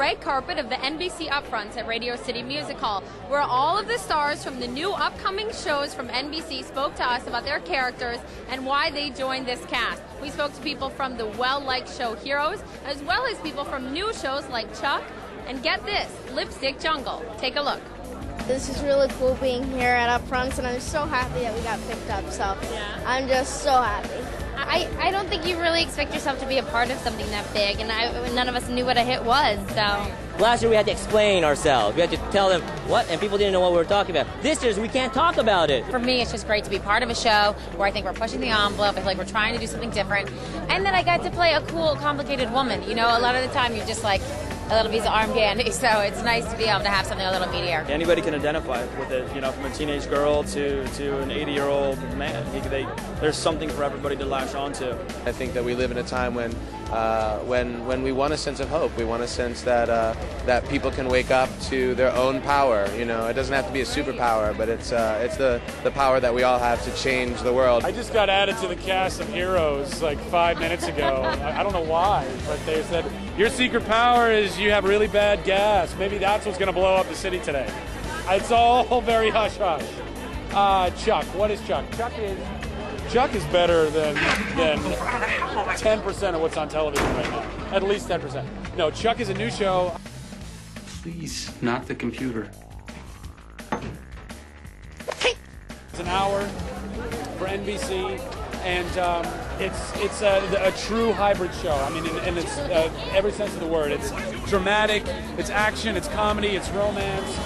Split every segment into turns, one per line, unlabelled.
red carpet of the NBC upfronts at Radio City Music Hall, where all of the stars from the new upcoming shows from NBC spoke to us about their characters and why they joined this cast. We spoke to people from the well-liked show Heroes, as well as people from new shows like Chuck, and get this, Lipstick Jungle. Take a look.
This is really cool being here at Upfronts, and I'm so happy that we got picked up, so yeah. I'm just so happy.
I don't think you really expect yourself to be a part of something that big, and none of us knew what a hit was, so.
Last year we had to explain ourselves. We had to tell them what, and people didn't know what we were talking about. This year we can't talk about it.
For me, it's just great to be part of a show where I think we're pushing the envelope. I feel like we're trying to do something different. And then I got to play a cool, complicated woman. You know, a lot of the time you're just like a little piece of arm candy, so it's nice to be able to have something a little meatier.
Anybody can identify with it, you know, from a teenage girl to an 80-year-old man. There's something for everybody to latch onto.
I think that we live in a time when we want a sense of hope. We want a sense that people can wake up to their own power. You know, it doesn't have to be a superpower, but it's the power that we all have to change the world.
I just got added to the cast of Heroes like 5 minutes ago. I don't know why, but they said your secret power is you have really bad gas. Maybe that's what's going to blow up the city today. It's all very hush-hush. Chuck, what is Chuck? Chuck is better than 10% of what's on television right now. At least 10%. No, Chuck is a new show.
Please, not the computer.
It's an hour for NBC, and it's a true hybrid show. I mean, in its every sense of the word. It's dramatic, it's action, it's comedy, it's romance.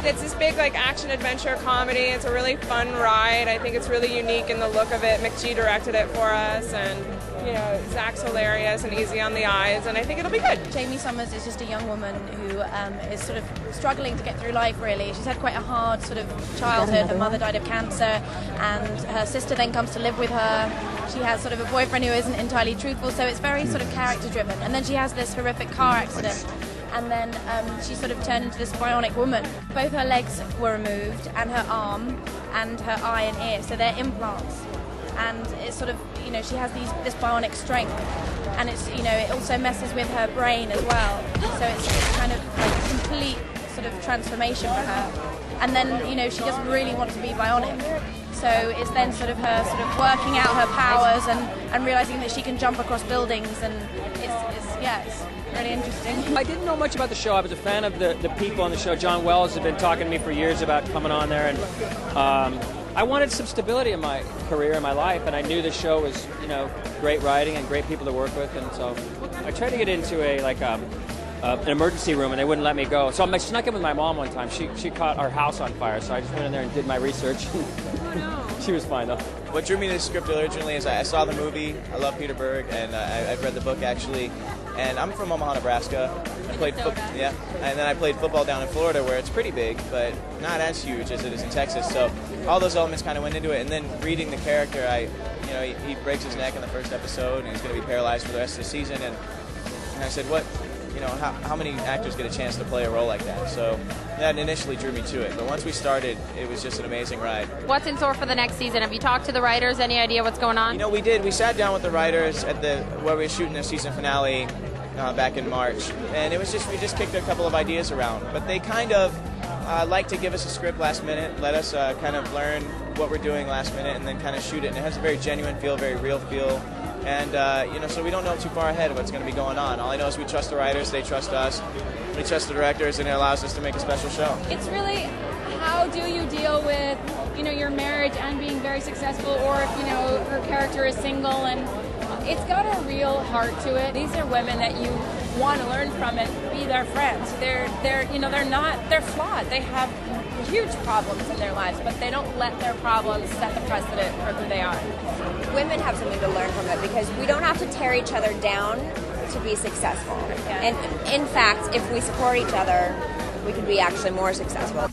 It's this big like action adventure comedy. It's a really fun ride. I think it's really unique in the look of it. McGee directed it for us, and you know, Zach's hilarious and easy on the eyes, and I think it'll be good.
Jamie Summers is just a young woman who is sort of struggling to get through life, really. She's had quite a hard sort of childhood. Her mother died of cancer, and her sister then comes to live with her. She has sort of a boyfriend who isn't entirely truthful, so it's very sort of character driven. And then she has this horrific car accident, and then she sort of turned into this bionic woman. Both her legs were removed, and her arm, and her eye and ear, so they're implants. And it's sort of, you know, she has this bionic strength, and it's, you know, it also messes with her brain as well. So it's kind of like a complete sort of transformation for her. And then, you know, she doesn't really want to be bionic. So it's then sort of her sort of working out her powers and realizing that she can jump across buildings, and it's really interesting.
I didn't know much about the show. I was a fan of the people on the show. John Wells had been talking to me for years about coming on there, and I wanted some stability in my career, in my life, and I knew the show was, you know, great writing and great people to work with, and so I tried to get into an emergency room, and they wouldn't let me go. So I snuck in with my mom one time. She caught our house on fire, so I just went in there and did my research. She was fine, though.
What drew me to the script originally is I saw the movie. I love Peter Berg, and I've read the book, actually. And I'm from Omaha, Nebraska. I played and then I played football down in Florida, where it's pretty big, but not as huge as it is in Texas. So all those elements kind of went into it. And then reading the character, he breaks his neck in the first episode, and he's going to be paralyzed for the rest of the season. And I said, how many actors get a chance to play a role like that? So that initially drew me to it. But once we started, it was just an amazing ride.
What's in store for the next season? Have you talked to the writers? Any idea what's going on?
You know, we did. We sat down with the writers where we were shooting the season finale back in March, and we just kicked a couple of ideas around. But they kind of like to give us a script last minute, let us kind of learn what we're doing last minute, and then kind of shoot it. And it has a very genuine feel, very real feel. And, so we don't know too far ahead of what's going to be going on. All I know is we trust the writers, they trust us, we trust the directors, and it allows us to make a special show.
It's really, how do you deal with, your marriage and being very successful, or if, her character is single, and it's got a real heart to it. These are women that you want to learn from and be their friends. They're flawed. They have huge problems in their lives, but they don't let their problems set the precedent for who they are.
Women have something to learn from it, because we don't have to tear each other down to be successful. Yeah. And in fact, if we support each other, we can be actually more successful.